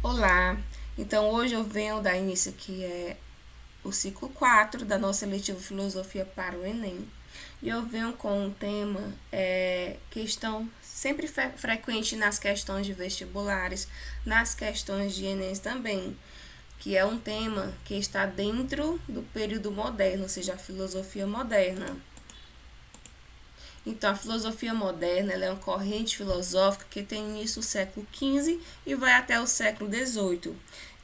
Olá, então hoje eu venho dar início aqui o ciclo 4 da nossa letiva Filosofia para o Enem. E eu venho com um tema, questão sempre frequente nas questões de vestibulares, nas questões de Enem também, que é um tema que está dentro do período moderno, ou seja, a filosofia moderna. Então, a filosofia moderna ela é uma corrente filosófica que tem início no século XV e vai até o século XVIII.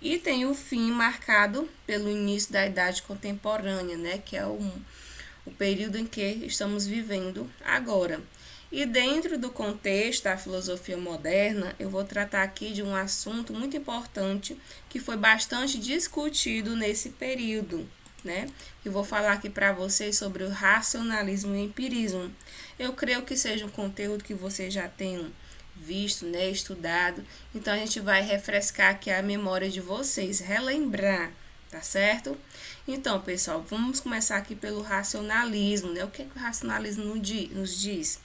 E tem o fim marcado pelo início da Idade Contemporânea, né, que é o período em que estamos vivendo agora. E dentro do contexto da filosofia moderna, eu vou tratar aqui de um assunto muito importante que foi bastante discutido nesse período, né? Eu vou falar aqui para vocês sobre o racionalismo e o empirismo. Eu creio que seja um conteúdo que vocês já tenham visto, né, estudado. Então a gente vai refrescar aqui a memória de vocês, relembrar, tá certo? Então, pessoal, vamos começar aqui pelo racionalismo, né? O que o racionalismo nos diz?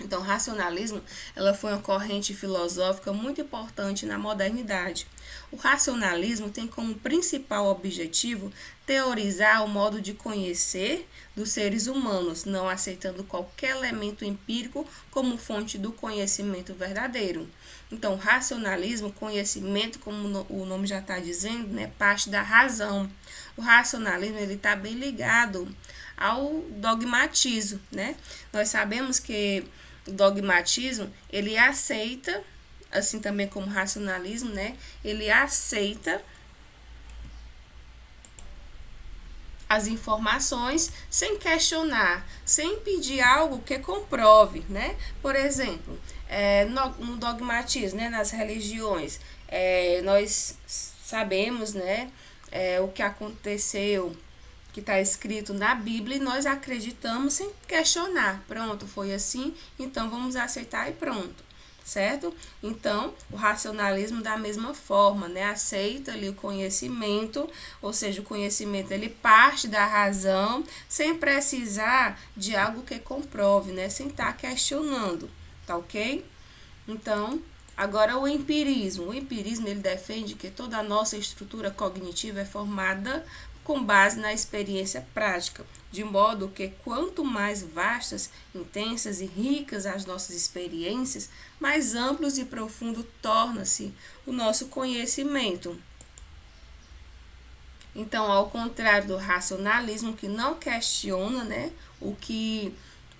Então, o racionalismo, ela foi uma corrente filosófica muito importante na modernidade. O racionalismo tem como principal objetivo teorizar o modo de conhecer dos seres humanos, não aceitando qualquer elemento empírico como fonte do conhecimento verdadeiro. Então, racionalismo, conhecimento, como o nome já está dizendo, né, parte da razão. O racionalismo ele está bem ligado ao dogmatismo, né? Nós sabemos que o dogmatismo ele aceita, assim também como o racionalismo, né? Ele aceita as informações sem questionar, sem pedir algo que comprove, né? Por exemplo, no dogmatismo, né, nas religiões, nós sabemos, né, o que aconteceu, que está escrito na Bíblia e nós acreditamos sem questionar. Pronto, foi assim, então vamos aceitar e pronto, certo? Então, o racionalismo da mesma forma, né? Aceita ali o conhecimento, ou seja, o conhecimento ele parte da razão sem precisar de algo que comprove, né? Sem estar questionando, tá ok? Então, agora o empirismo. O empirismo ele defende que toda a nossa estrutura cognitiva é formada com base na experiência prática, de modo que quanto mais vastas, intensas e ricas as nossas experiências, mais amplos e profundo torna-se o nosso conhecimento. Então, ao contrário do racionalismo que não questiona, né, o que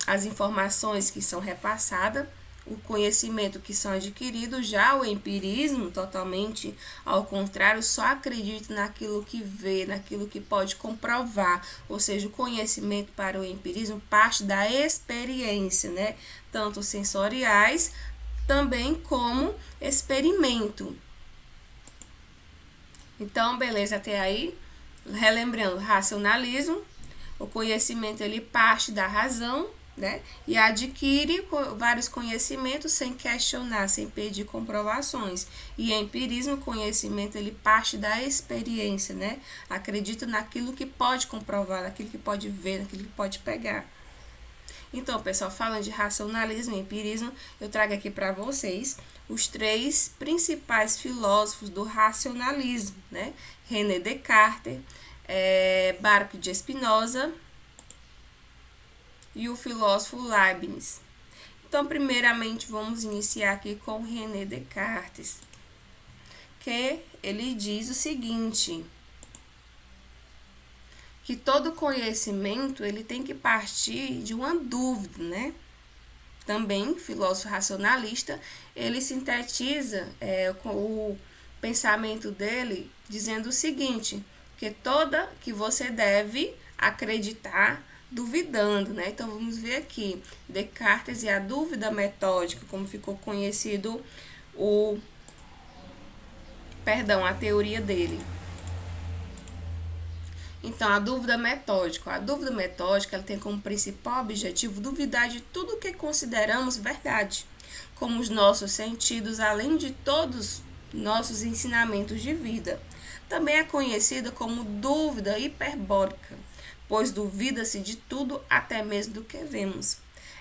as informações que são repassadas, o conhecimento que são adquiridos, já o empirismo, totalmente ao contrário, só acredita naquilo que vê, naquilo que pode comprovar, ou seja, o conhecimento para o empirismo parte da experiência, né? Tanto sensoriais, também como experimento. Então, beleza, até aí, relembrando, racionalismo, o conhecimento ele parte da razão, né? E adquire vários conhecimentos sem questionar, sem pedir comprovações. E empirismo, conhecimento, ele parte da experiência, né? Acredita naquilo que pode comprovar, naquilo que pode ver, naquilo que pode pegar. Então, pessoal, falando de racionalismo e empirismo, eu trago aqui para vocês os três principais filósofos do racionalismo, né? René Descartes, Baruch de Spinoza e o filósofo Leibniz. Então, primeiramente, vamos iniciar aqui com René Descartes, que ele diz o seguinte, que todo conhecimento ele tem que partir de uma dúvida, né? Também, filósofo racionalista, ele sintetiza com o pensamento dele dizendo o seguinte, que você deve acreditar duvidando, né? Então vamos ver aqui, Descartes e a dúvida metódica, como ficou conhecido a teoria dele. Então, a dúvida metódica. A dúvida metódica ela tem como principal objetivo duvidar de tudo que consideramos verdade, como os nossos sentidos, além de todos nossos ensinamentos de vida. Também é conhecida como dúvida hiperbólica, pois duvida-se de tudo, até mesmo do que vemos.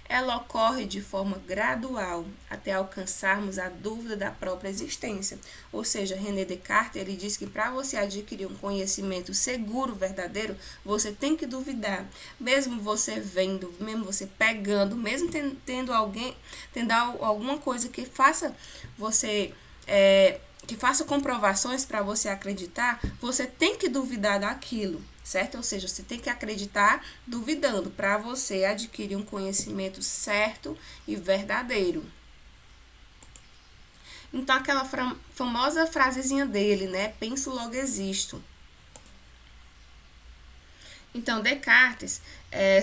ela ocorre de forma gradual até alcançarmos a dúvida da própria existência. Ou seja, René Descartes, ele diz que para você adquirir um conhecimento seguro, verdadeiro, você tem que duvidar. Mesmo você vendo, mesmo você pegando, mesmo tendo alguma coisa que faça você que faça comprovações para você acreditar, você tem que duvidar daquilo, certo? Ou seja, você tem que acreditar duvidando para você adquirir um conhecimento certo e verdadeiro. Então, aquela famosa frasezinha dele, né? Penso, logo existo. Então, Descartes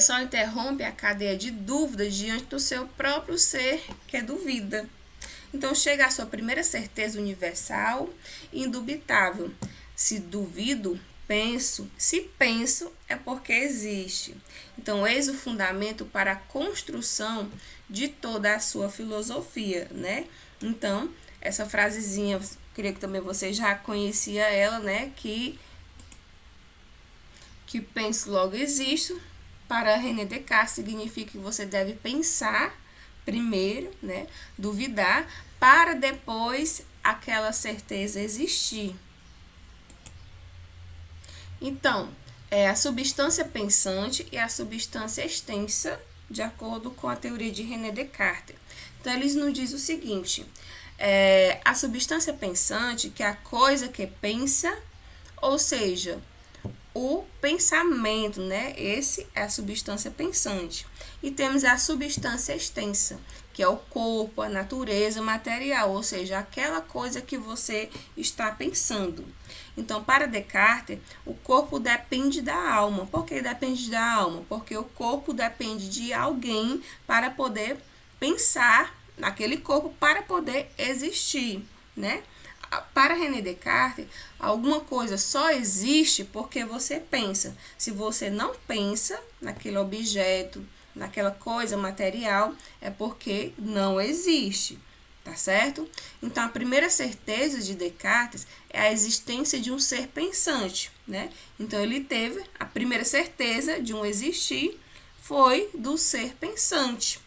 só interrompe a cadeia de dúvidas diante do seu próprio ser, que duvida. Então, chega à sua primeira certeza universal e indubitável. Se duvido, penso. Se penso, é porque existe. Então, eis o fundamento para a construção de toda a sua filosofia, né? Então, essa frasezinha, creio que também você já conhecia ela, né? Que penso, logo existo. Para René Descartes, significa que você deve pensar primeiro, né? Duvidar, para depois aquela certeza existir. Então, a substância pensante e a substância extensa, de acordo com a teoria de René Descartes. Então, eles nos dizem o seguinte: a substância pensante, que é a coisa que pensa, ou seja, o pensamento, né? Esse é a substância pensante. E temos a substância extensa, que é o corpo, a natureza material, ou seja, aquela coisa que você está pensando. Então, para Descartes, o corpo depende da alma. Por que depende da alma? Porque o corpo depende de alguém para poder pensar naquele corpo, para poder existir, né? Para René Descartes, alguma coisa só existe porque você pensa. Se você não pensa naquele objeto, naquela coisa material, é porque não existe, tá certo? Então, a primeira certeza de Descartes é a existência de um ser pensante, né? Então, ele teve a primeira certeza de um existir, foi do ser pensante.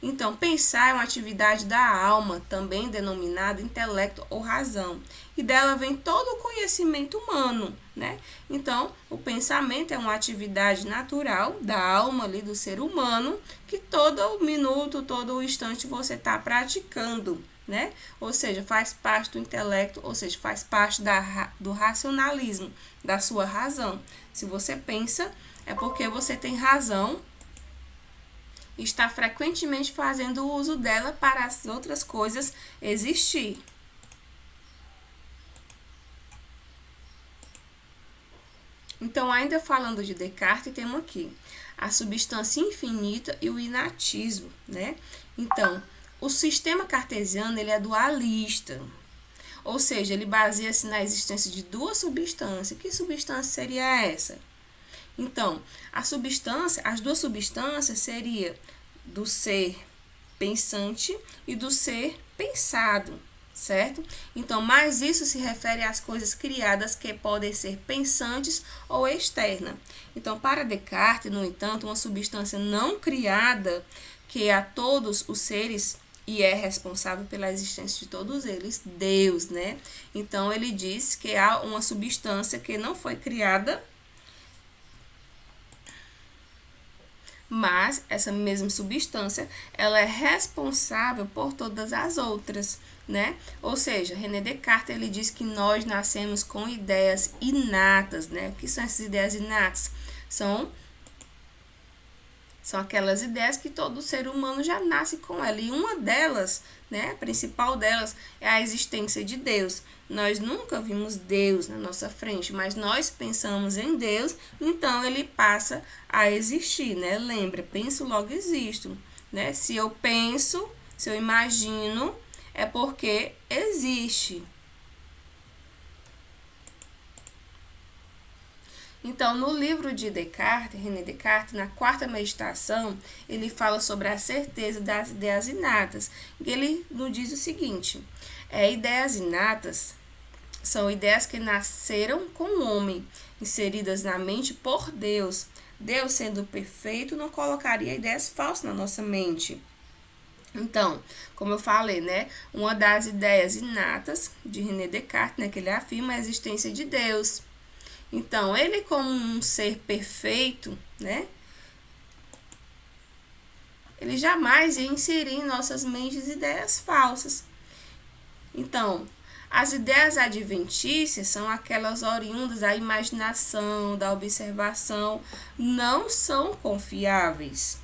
Então, pensar é uma atividade da alma, também denominada intelecto ou razão. E dela vem todo o conhecimento humano, né? Então, o pensamento é uma atividade natural da alma ali do ser humano, que todo minuto, todo instante você está praticando, né? Ou seja, faz parte do intelecto, ou seja, faz parte do racionalismo, da sua razão. Se você pensa, é porque você tem razão, está frequentemente fazendo uso dela para as outras coisas existir. Então, ainda falando de Descartes, temos aqui a substância infinita e o inatismo, né? Então, o sistema cartesiano, ele é dualista, ou seja, ele baseia-se na existência de duas substâncias. Que substância seria essa? Então, as duas substâncias seriam do ser pensante e do ser pensado, certo? Então, mas isso se refere às coisas criadas que podem ser pensantes ou externas. Então, para Descartes, no entanto, uma substância não criada, que a todos os seres e é responsável pela existência de todos eles, Deus, né? Então, ele diz que há uma substância que não foi criada, mas essa mesma substância, ela é responsável por todas as outras, né? Ou seja, René Descartes, ele diz que nós nascemos com ideias inatas, né? O que são essas ideias inatas? São aquelas ideias que todo ser humano já nasce com ela. E uma delas, né, a principal delas, é a existência de Deus. Nós nunca vimos Deus na nossa frente, mas nós pensamos em Deus, então ele passa a existir, né? Lembra, penso, logo existo, né? Se eu penso, se eu imagino, é porque existe. Então, no livro de Descartes, René Descartes, na quarta meditação, ele fala sobre a certeza das ideias inatas. E ele nos diz o seguinte: ideias inatas são ideias que nasceram com o homem, inseridas na mente por Deus, Deus, sendo perfeito, não colocaria ideias falsas na nossa mente. Então, como eu falei, né, uma das ideias inatas de René Descartes, né, que ele afirma a existência de Deus. Então, ele como um ser perfeito, né, ele jamais ia inserir em nossas mentes ideias falsas. Então, as ideias adventícias são aquelas oriundas da imaginação, da observação, não são confiáveis,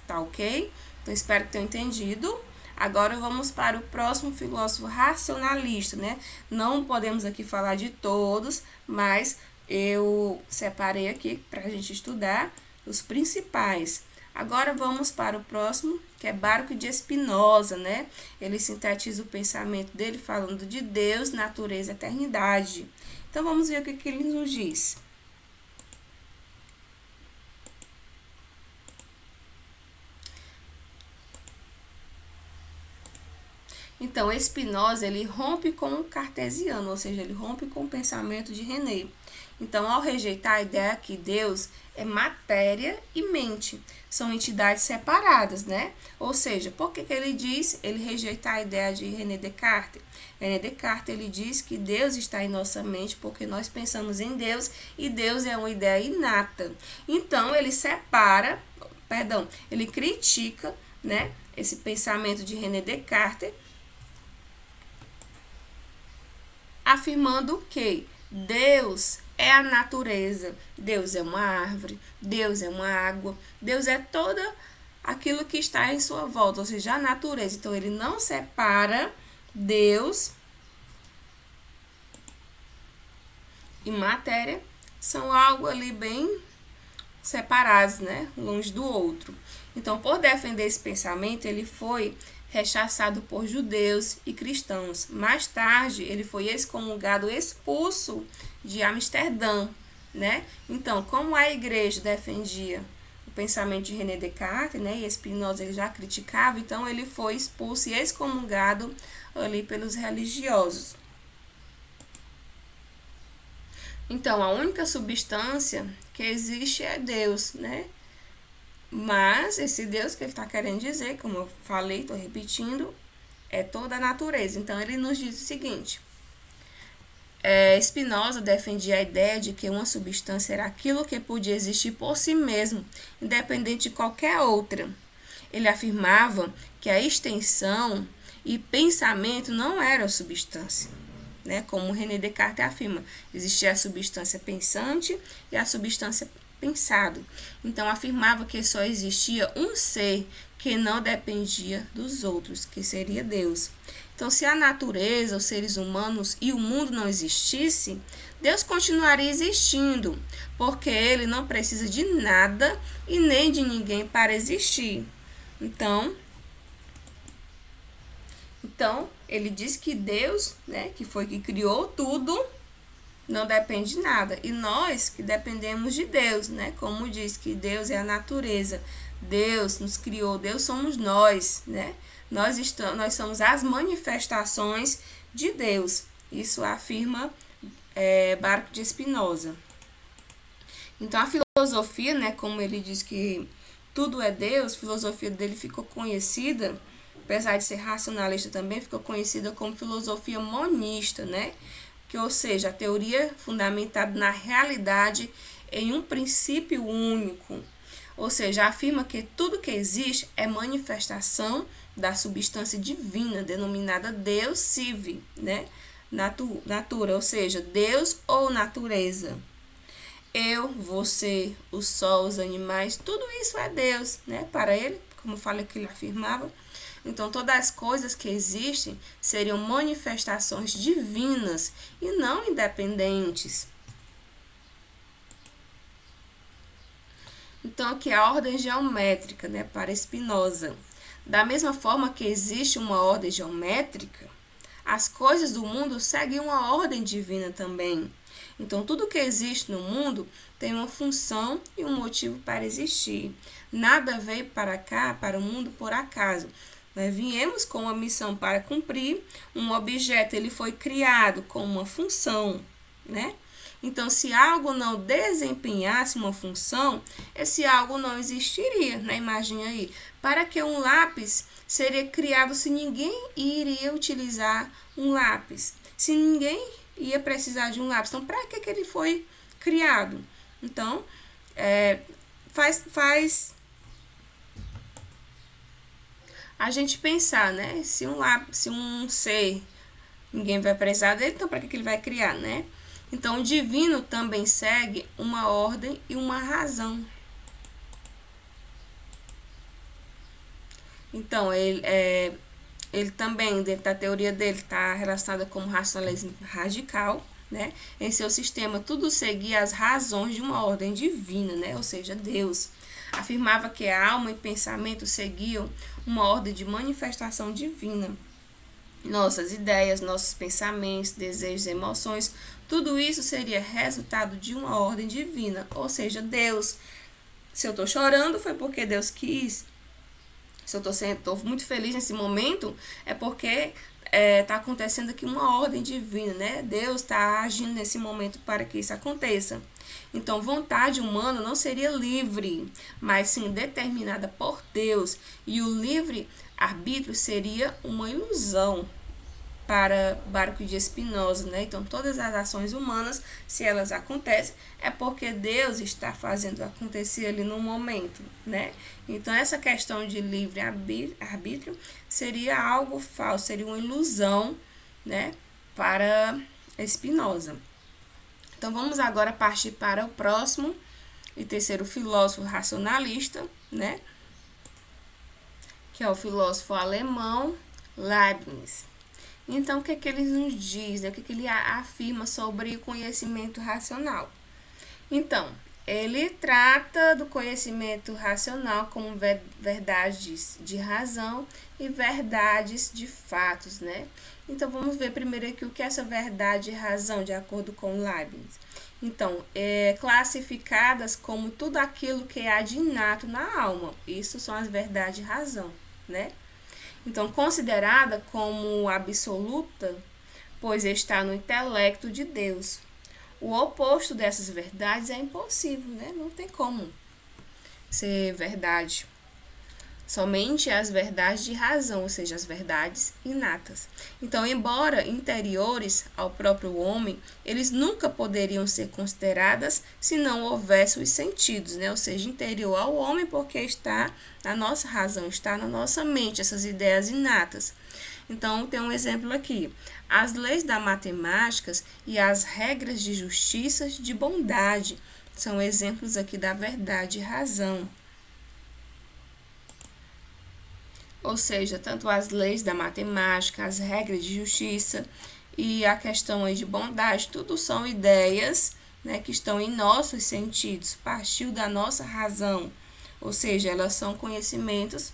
tá ok? Então, espero que tenham entendido. Agora vamos para o próximo filósofo racionalista, né? Não podemos aqui falar de todos, mas eu separei aqui para a gente estudar os principais. Agora vamos para o próximo, que é Baruch de Spinoza, né? Ele sintetiza o pensamento dele falando de Deus, natureza e eternidade. Então vamos ver o que ele nos diz. Então, Spinoza, ele rompe com o cartesiano, ou seja, ele rompe com o pensamento de René. Então, ao rejeitar a ideia que Deus é matéria e mente, são entidades separadas, né? Ou seja, por que ele diz, ele rejeita a ideia de René Descartes? René Descartes, ele diz que Deus está em nossa mente porque nós pensamos em Deus e Deus é uma ideia inata. Então, ele ele critica, né, esse pensamento de René Descartes, afirmando que Deus é a natureza, Deus é uma árvore, Deus é uma água, Deus é toda aquilo que está em sua volta, ou seja, a natureza. Então, ele não separa Deus e matéria, são algo ali bem separados, né? Longe do outro. Então, por defender esse pensamento, ele foi rechaçado por judeus e cristãos. Mais tarde, ele foi excomungado, expulso de Amsterdã, né? Então, como a igreja defendia o pensamento de René Descartes, né, e Spinoza ele já criticava, então ele foi expulso e excomungado ali pelos religiosos. Então, a única substância que existe é Deus, né? Mas esse Deus que ele está querendo dizer, como eu falei, estou repetindo, é toda a natureza. Então, ele nos diz o seguinte: Spinoza defendia a ideia de que uma substância era aquilo que podia existir por si mesmo, independente de qualquer outra. Ele afirmava que a extensão e pensamento não eram substância, né? Como René Descartes afirma, existia a substância pensante e a substância pensado. Então, afirmava que só existia um ser que não dependia dos outros, que seria Deus. Então, se a natureza, os seres humanos e o mundo não existisse, Deus continuaria existindo, porque ele não precisa de nada e nem de ninguém para existir. Então ele diz que Deus, né, que foi que criou tudo, não depende de nada. E nós que dependemos de Deus, né? Como diz que Deus é a natureza, Deus nos criou, Deus somos nós, né? Nós somos as manifestações de Deus. Isso afirma Baruch de Spinoza. Então, a filosofia, né, como ele diz que tudo é Deus, a filosofia dele ficou conhecida, apesar de ser racionalista também, ficou conhecida como filosofia monista, né? Que, ou seja, a teoria fundamentada na realidade em um princípio único. Ou seja, afirma que tudo que existe é manifestação da substância divina, denominada Deus Sive, né? Natura, ou seja, Deus ou natureza. Eu, você, o sol, os animais, tudo isso é Deus, né? Para ele, como eu falei que ele afirmava. Então, todas as coisas que existem seriam manifestações divinas e não independentes. Então, aqui a ordem geométrica, né, para Spinoza. Da mesma forma que existe uma ordem geométrica, as coisas do mundo seguem uma ordem divina também. Então, tudo que existe no mundo tem uma função e um motivo para existir. Nada veio para cá, para o mundo, por acaso. Nós viemos com uma missão para cumprir, um objeto ele foi criado com uma função, né? Então, se algo não desempenhasse uma função, esse algo não existiria, né? Imagine aí. Para que um lápis seria criado se ninguém iria utilizar um lápis? Se ninguém ia precisar de um lápis. Então, para que ele foi criado? Então, faz a gente pensar, né? Se um ser, ninguém vai precisar dele, então para que ele vai criar, né? Então, o divino também segue uma ordem e uma razão. Então, ele também, dentro da teoria dele, está relacionada com o racionalismo radical, né? Em seu sistema, tudo seguia as razões de uma ordem divina, né? Ou seja, Deus. Afirmava que a alma e pensamento seguiam uma ordem de manifestação divina. Nossas ideias, nossos pensamentos, desejos, emoções, tudo isso seria resultado de uma ordem divina, ou seja, Deus. Se eu estou chorando, foi porque Deus quis. Se eu estou muito feliz nesse momento, é porque está acontecendo aqui uma ordem divina, né? Deus está agindo nesse momento para que isso aconteça. Então, vontade humana não seria livre, mas sim determinada por Deus. E o livre arbítrio seria uma ilusão para Baruch de Spinoza, né? Então, todas as ações humanas, se elas acontecem, é porque Deus está fazendo acontecer ali no momento, né? Então, essa questão de livre arbítrio seria algo falso, seria uma ilusão, né? Para Spinoza. Então, vamos agora partir para o próximo e terceiro filósofo racionalista, né? Que é o filósofo alemão Leibniz. Então, o que é que ele nos diz, né? O que é que ele afirma sobre o conhecimento racional? Então, ele trata do conhecimento racional como verdades de razão e verdades de fatos, né? Então, vamos ver primeiro aqui o que é essa verdade e razão, de acordo com Leibniz. Então, classificadas como tudo aquilo que há de inato na alma. Isso são as verdades e razão, né? Então, considerada como absoluta, pois está no intelecto de Deus. O oposto dessas verdades é impossível, né? Não tem como ser verdade. Somente as verdades de razão, ou seja, as verdades inatas. Então, embora interiores ao próprio homem, eles nunca poderiam ser consideradas se não houvesse os sentidos, né? Ou seja, interior ao homem, porque está na nossa razão, está na nossa mente, essas ideias inatas. Então, tem um exemplo aqui. As leis da matemática e as regras de justiça, de bondade, são exemplos aqui da verdade e razão. Ou seja, tanto as leis da matemática, as regras de justiça e a questão aí de bondade, tudo são ideias, né, que estão em nossos sentidos, partiu da nossa razão. Ou seja, elas são conhecimentos,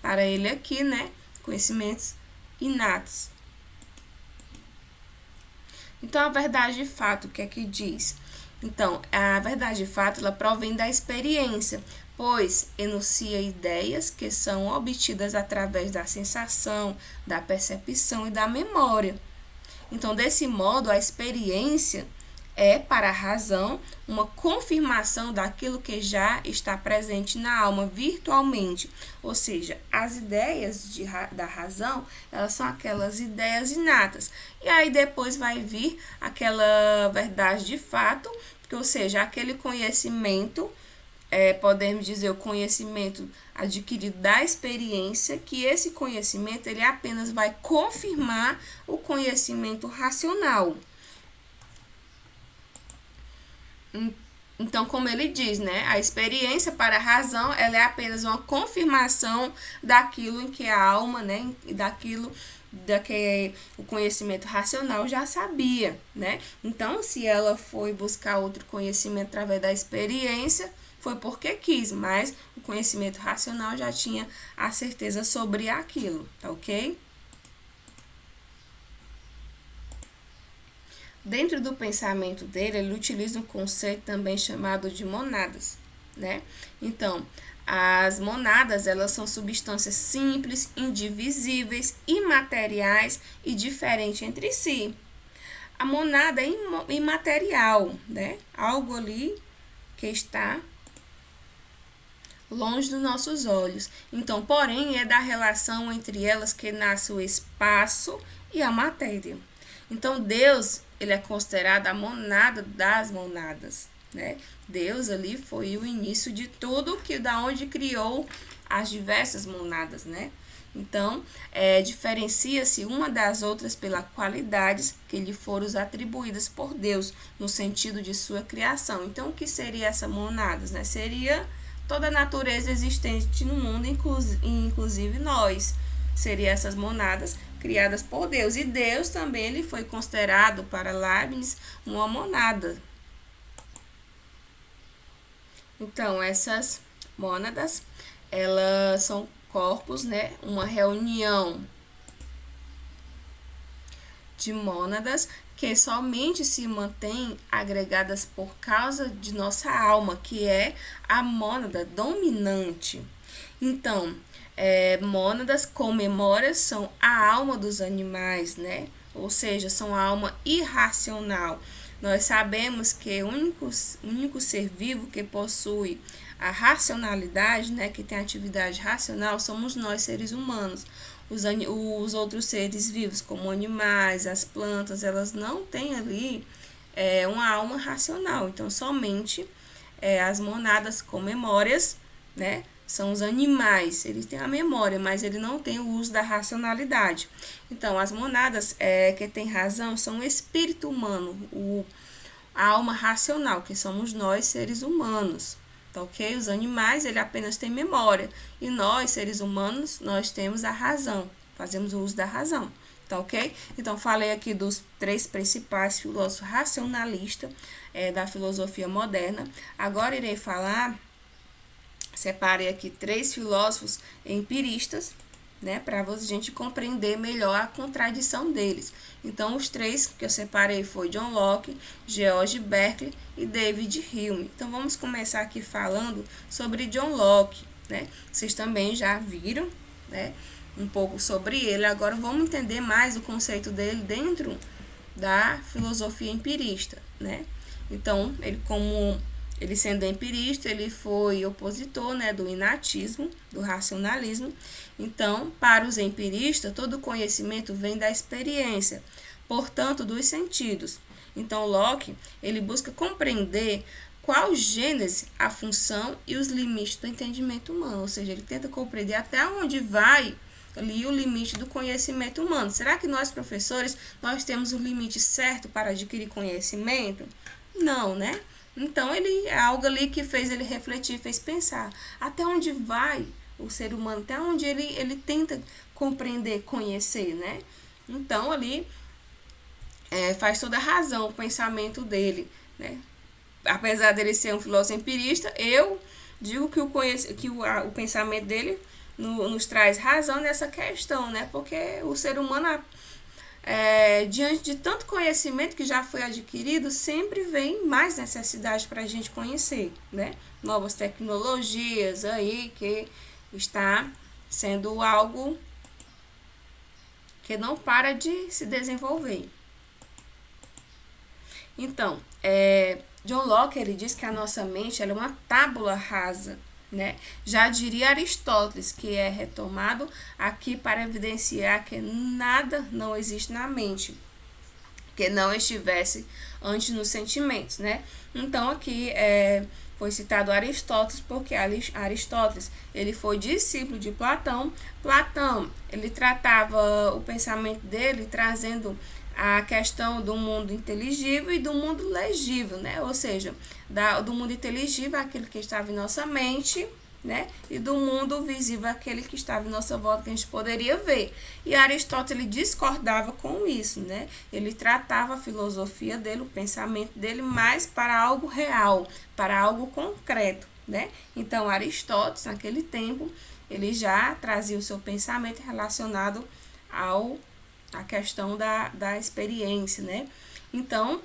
para ele aqui, né, conhecimentos inatos. Então, a verdade de fato, o que é que diz? Então, a verdade de fato, ela provém da experiência, pois enuncia ideias que são obtidas através da sensação, da percepção e da memória. Então, desse modo, a experiência é, para a razão, uma confirmação daquilo que já está presente na alma virtualmente. Ou seja, as ideias da razão, elas são aquelas ideias inatas. E aí depois vai vir aquela verdade de fato, ou seja, aquele conhecimento, podemos dizer o conhecimento adquirido da experiência, que esse conhecimento ele apenas vai confirmar o conhecimento racional. Então, como ele diz, né, a experiência para a razão, ela é apenas uma confirmação daquilo em que a alma, né, daquilo que o conhecimento racional já sabia, né? Então, se ela foi buscar outro conhecimento através da experiência, foi porque quis, mas o conhecimento racional já tinha a certeza sobre aquilo, tá ok? Dentro do pensamento dele, ele utiliza um conceito também chamado de monadas, né? Então, as monadas, elas são substâncias simples, indivisíveis, imateriais e diferentes entre si. a monada é imaterial, né? Algo ali que está longe dos nossos olhos. Então, porém, é da relação entre elas que nasce o espaço e a matéria. Então, Deus, ele é considerado a monada das monadas, né? Deus ali foi o início de tudo, que da onde criou as diversas monadas, né? Então, diferencia-se uma das outras pelas qualidades que lhe foram atribuídas por Deus, no sentido de sua criação. Então, o que seria essa monadas, né? Seria toda a natureza existente no mundo, inclusive nós. Seria essas monadas criadas por Deus. E Deus também ele foi considerado para Leibniz uma monada. Então, essas mônadas, elas são corpos, né? Uma reunião de mônadas que somente se mantêm agregadas por causa de nossa alma, que é a mônada dominante. Então, mônadas com memórias são a alma dos animais, né? Ou seja, são a alma irracional. Nós sabemos que o único ser vivo que possui a racionalidade, né, que tem atividade racional, somos nós, seres humanos. Os outros seres vivos, como animais, as plantas, elas não têm ali uma alma racional. Então, somente as monadas com memórias, né, são os animais. Eles têm a memória, mas ele não tem o uso da racionalidade. Então, as monadas que têm razão são o espírito humano, a alma racional, que somos nós, seres humanos. Tá ok? Os animais, ele apenas tem memória. E nós, seres humanos, nós temos a razão. Fazemos o uso da razão. Tá ok? Então, falei aqui dos 3 principais filósofos racionalistas da filosofia moderna. Agora, irei falar, separei aqui 3 filósofos empiristas, né, para a gente compreender melhor a contradição deles. Então, os 3 que eu separei foi John Locke, George Berkeley e David Hume. Então, vamos começar aqui falando sobre John Locke, né? Vocês também já viram, né, um pouco sobre ele. Agora, vamos entender mais o conceito dele dentro da filosofia empirista, né? Então, ele sendo empirista, ele foi opositor, né, do inatismo, do racionalismo. Então, para os empiristas, todo conhecimento vem da experiência, portanto, dos sentidos. Então, Locke, ele busca compreender qual gênese, a função e os limites do entendimento humano. Ou seja, ele tenta compreender até onde vai ali o limite do conhecimento humano. Será que nós, professores, nós temos o limite certo para adquirir conhecimento? Não, né? Então, ele é algo ali que fez ele refletir, fez pensar. Até onde vai o ser humano? Até onde ele tenta compreender, conhecer, né? Então, ali faz toda a razão o pensamento dele, né? Apesar dele ser um filósofo empirista, eu digo que o pensamento dele nos traz razão nessa questão, né? Porque o ser humano... diante de tanto conhecimento que já foi adquirido, sempre vem mais necessidade para a gente conhecer, né? Novas tecnologias aí que está sendo algo que não para de se desenvolver. Então, John Locke, ele diz que a nossa mente ela é uma tábula rasa, né? Já diria Aristóteles, que é retomado aqui para evidenciar que nada não existe na mente, que não estivesse antes nos sentimentos, né? Então, aqui foi citado Aristóteles, porque Aristóteles ele foi discípulo de Platão. Platão, ele tratava o pensamento dele trazendo a questão do mundo inteligível e do mundo legível, né? Ou seja, do mundo inteligível, aquele que estava em nossa mente, né? E do mundo visível, aquele que estava em nossa volta, que a gente poderia ver. E Aristóteles discordava com isso, né? Ele tratava a filosofia dele, o pensamento dele, mais para algo real, para algo concreto, né? Então, Aristóteles, naquele tempo, ele já trazia o seu pensamento relacionado a questão da experiência, né? Então,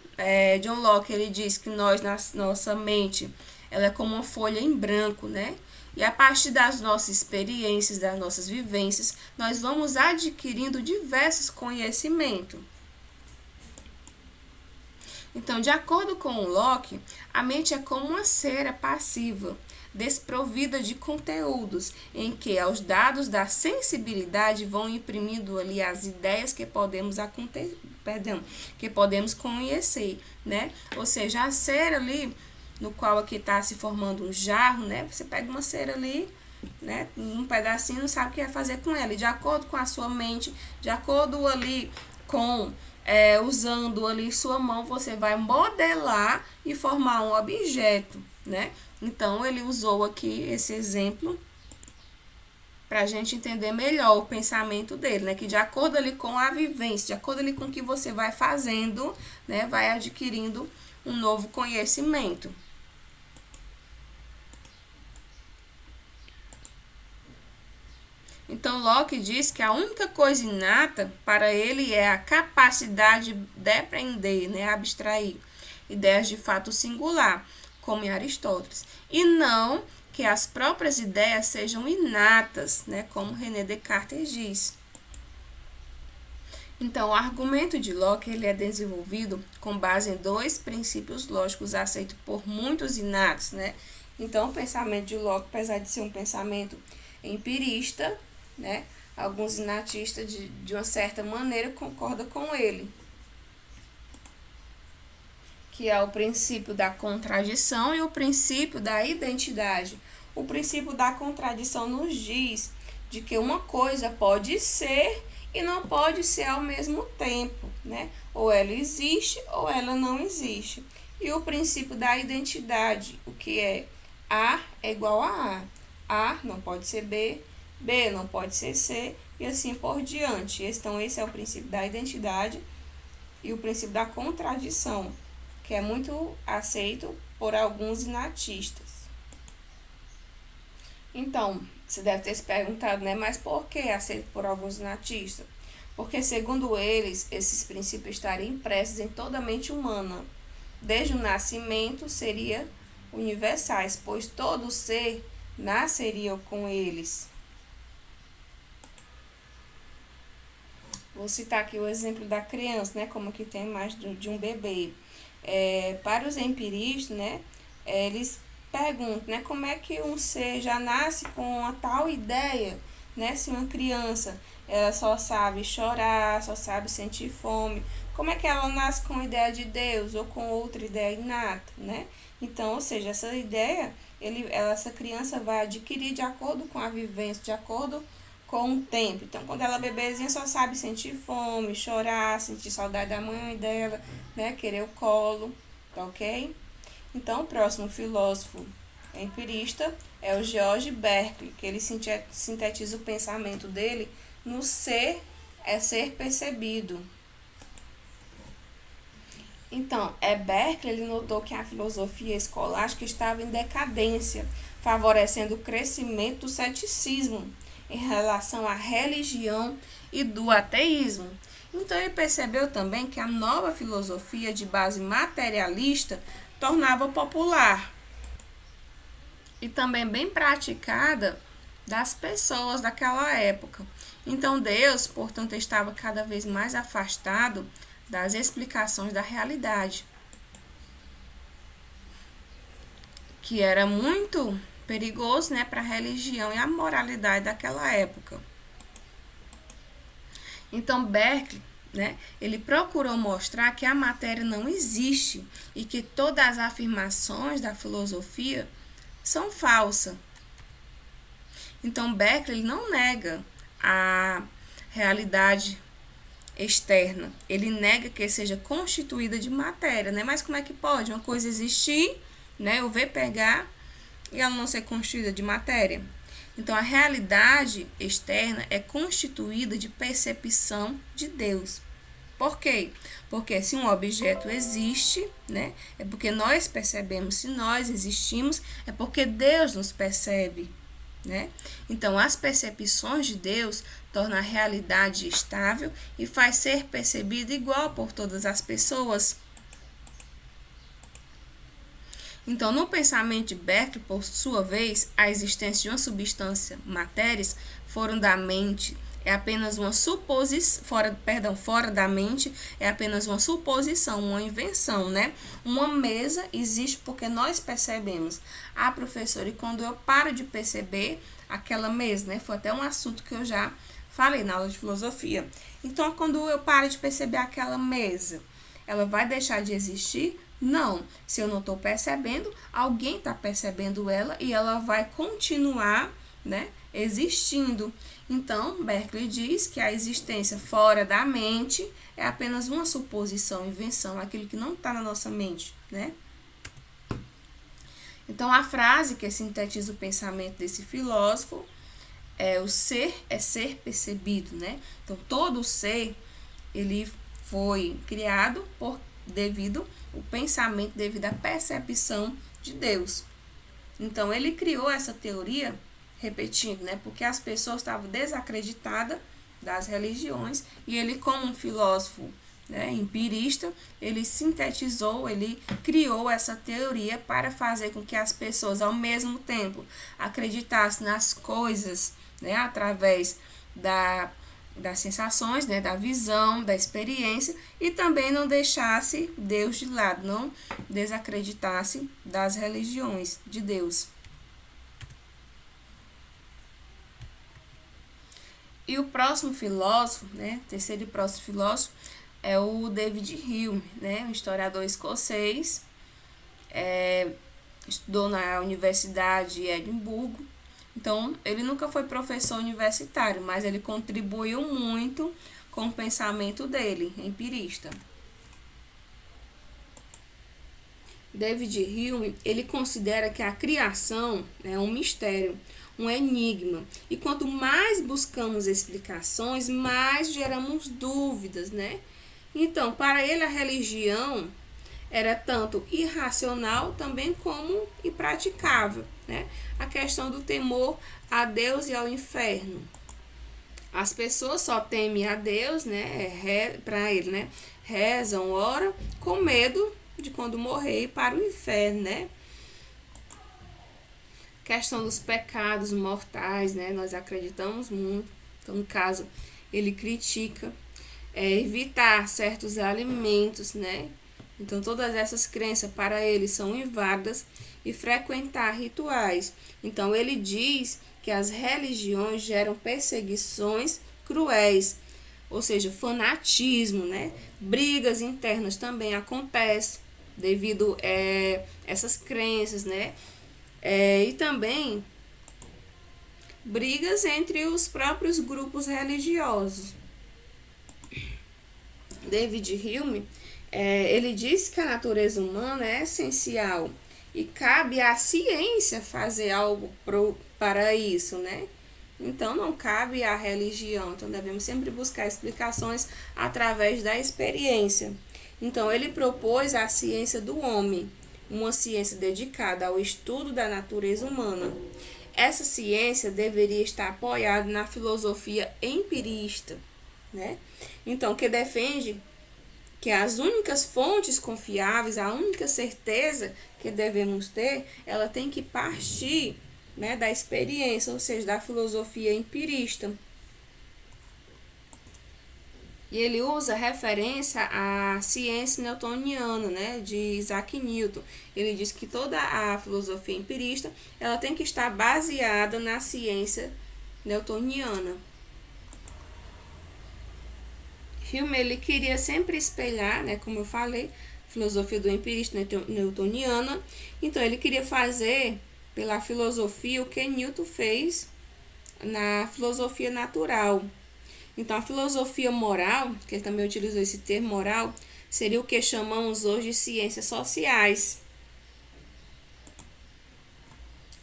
John Locke, ele diz que nossa mente, ela é como uma folha em branco, né? E a partir das nossas experiências, das nossas vivências, nós vamos adquirindo diversos conhecimentos. Então, de acordo com o Locke, a mente é como uma cera passiva, desprovida de conteúdos, em que aos dados da sensibilidade vão imprimindo ali as ideias que que podemos conhecer, né? Ou seja, a cera ali, no qual aqui está se formando um jarro, né? Você pega uma cera ali, né? Um pedacinho, não sabe o que vai fazer com ela. E de acordo com a sua mente, de acordo ali com usando ali sua mão, você vai modelar e formar um objeto, né? Então, ele usou aqui esse exemplo para a gente entender melhor o pensamento dele, né? Que de acordo ali com a vivência, de acordo ali com o que você vai fazendo, né? Vai adquirindo um novo conhecimento. Então, Locke diz que a única coisa inata para ele é a capacidade de depreender, né, abstrair ideias de fato singular, como em Aristóteles, e não que as próprias ideias sejam inatas, né, como René Descartes diz. Então, o argumento de Locke ele é desenvolvido com base em dois princípios lógicos aceitos por muitos inatos, né? Então, o pensamento de Locke, apesar de ser um pensamento empirista, né, alguns inatistas de uma certa maneira concordam com ele, que é o princípio da contradição e o princípio da identidade. O princípio da contradição nos diz de que uma coisa pode ser e não pode ser ao mesmo tempo, né? Ou ela existe ou ela não existe. E o princípio da identidade, o que é A é igual a A não pode ser B, B não pode ser C, e assim por diante. Então, esse é o princípio da identidade e o princípio da contradição, que é muito aceito por alguns inatistas. Então, você deve ter se perguntado, né? Mas por que aceito por alguns inatistas? Porque, segundo eles, esses princípios estariam impressos em toda a mente humana. Desde o nascimento, seriam universais, pois todo ser nasceria com eles. Vou citar aqui o exemplo da criança, né? Como aqui tem mais de um bebê. Para os empiristas, né? Eles perguntam, né? Como é que um ser já nasce com uma tal ideia, né? Se uma criança, ela só sabe chorar, só sabe sentir fome, como é que ela nasce com a ideia de Deus ou com outra ideia inata, né? Então, ou seja, essa ideia, essa criança vai adquirir de acordo com a vivência, de acordo com o tempo. Então, quando ela é bebezinha, só sabe sentir fome, chorar, sentir saudade da mãe dela, né? Querer o colo, tá ok? Então, o próximo filósofo empirista é o George Berkeley, que ele sintetiza o pensamento dele no ser é ser percebido. Então, Berkeley ele notou que a filosofia escolástica estava em decadência, favorecendo o crescimento do ceticismo em relação à religião e do ateísmo. Então, ele percebeu também que a nova filosofia de base materialista tornava popular e também bem praticada das pessoas daquela época. Então, Deus, portanto, estava cada vez mais afastado das explicações da realidade, que era muito perigoso, né, para a religião e a moralidade daquela época. Então, Berkeley, né, ele procurou mostrar que a matéria não existe e que todas as afirmações da filosofia são falsas. Então, Berkeley ele não nega a realidade externa, ele nega que seja constituída de matéria, né? Mas como é que pode uma coisa existir, né? Eu ver pegar e ela não ser constituída de matéria? Então, a realidade externa é constituída de percepção de Deus. Por quê? Porque se um objeto existe, né, é porque nós percebemos. Se nós existimos, é porque Deus nos percebe, né? Então, as percepções de Deus tornam a realidade estável e faz ser percebida igual por todas as pessoas. Então, no pensamento de Berkeley, por sua vez, a existência de uma substância, matérias, foram da mente é apenas uma suposição, fora da mente, é apenas uma suposição, uma invenção, né? Uma mesa existe porque nós percebemos. Ah, professora, e quando eu paro de perceber aquela mesa, né? Foi até um assunto que eu já falei na aula de filosofia. Então, quando eu paro de perceber aquela mesa, ela vai deixar de existir? Não. Se eu não estou percebendo, alguém está percebendo ela e ela vai continuar, né, existindo. Então, Berkeley diz que a existência fora da mente é apenas uma suposição, invenção, aquilo que não está na nossa mente, né? Então, a frase que sintetiza o pensamento desse filósofo é: o ser é ser percebido, né? Então, todo ser, ele foi criado devido ao pensamento, devido à percepção de Deus. Então, ele criou essa teoria, repetindo, né? Porque as pessoas estavam desacreditadas das religiões e ele, como um filósofo, né, empirista, ele sintetizou, ele criou essa teoria para fazer com que as pessoas, ao mesmo tempo, acreditassem nas coisas, né, através das sensações, né, da visão, da experiência, e também não deixasse Deus de lado, não desacreditasse das religiões de Deus. E o próximo filósofo, né, terceiro e próximo filósofo, é o David Hume, né, um historiador escocês, estudou na Universidade de Edimburgo. Então, ele nunca foi professor universitário, mas ele contribuiu muito com o pensamento dele, empirista. David Hume, ele considera que a criação é um mistério, um enigma. E quanto mais buscamos explicações, mais geramos dúvidas, né? Então, para ele, a religião era tanto irracional também como impraticável, né? A questão do temor a Deus e ao inferno. As pessoas só temem a Deus, né? Para ele, né? Rezam, oram, com medo de quando morrer ir para o inferno, né? Questão dos pecados mortais, né? Nós acreditamos muito. Então, no caso, ele critica evitar certos alimentos, né? Então, todas essas crenças para ele são inválidas e frequentar rituais. Então, ele diz que as religiões geram perseguições cruéis, ou seja, fanatismo, né? Brigas internas também acontecem devido a essas crenças, né? E também brigas entre os próprios grupos religiosos. David Hume, ele diz que a natureza humana é essencial e cabe à ciência fazer algo para isso, né? Então, não cabe à religião. Então, devemos sempre buscar explicações através da experiência. Então, ele propôs a ciência do homem, uma ciência dedicada ao estudo da natureza humana. Essa ciência deveria estar apoiada na filosofia empirista, né? Então, que defende que as únicas fontes confiáveis, a única certeza que devemos ter, ela tem que partir, né, da experiência, ou seja, da filosofia empirista. E ele usa referência à ciência newtoniana, né, de Isaac Newton. Ele diz que toda a filosofia empirista ela tem que estar baseada na ciência newtoniana. Hume, ele queria sempre espelhar, né, como eu falei, a filosofia do empirista newtoniana. Então, ele queria fazer pela filosofia o que Newton fez na filosofia natural. Então, a filosofia moral, que ele também utilizou esse termo moral, seria o que chamamos hoje de ciências sociais.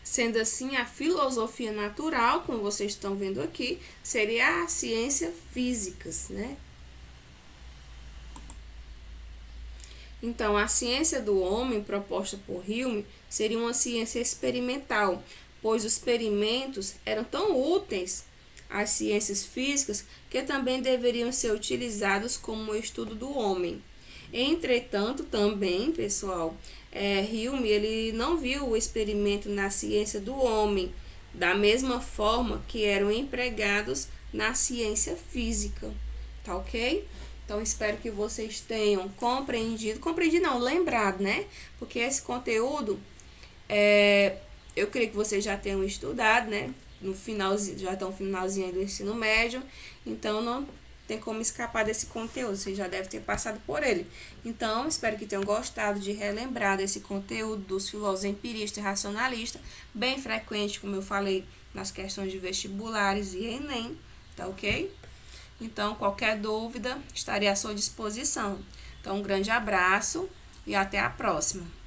Sendo assim, a filosofia natural, como vocês estão vendo aqui, seria a ciência físicas, né? Então, a ciência do homem proposta por Hume seria uma ciência experimental, pois os experimentos eram tão úteis às ciências físicas que também deveriam ser utilizados como estudo do homem. Entretanto, também, pessoal, Hume ele não viu o experimento na ciência do homem da mesma forma que eram empregados na ciência física, tá ok? Então, espero que vocês tenham compreendido não, lembrado, né? Porque esse conteúdo, eu creio que vocês já tenham estudado, né? No finalzinho, já estão no finalzinho aí do ensino médio, então não tem como escapar desse conteúdo, você já deve ter passado por ele. Então, espero que tenham gostado de relembrar desse conteúdo dos filósofos empiristas e racionalistas, bem frequente, como eu falei, nas questões de vestibulares e Enem, tá ok? Então, qualquer dúvida, estarei à sua disposição. Então, um grande abraço e até a próxima.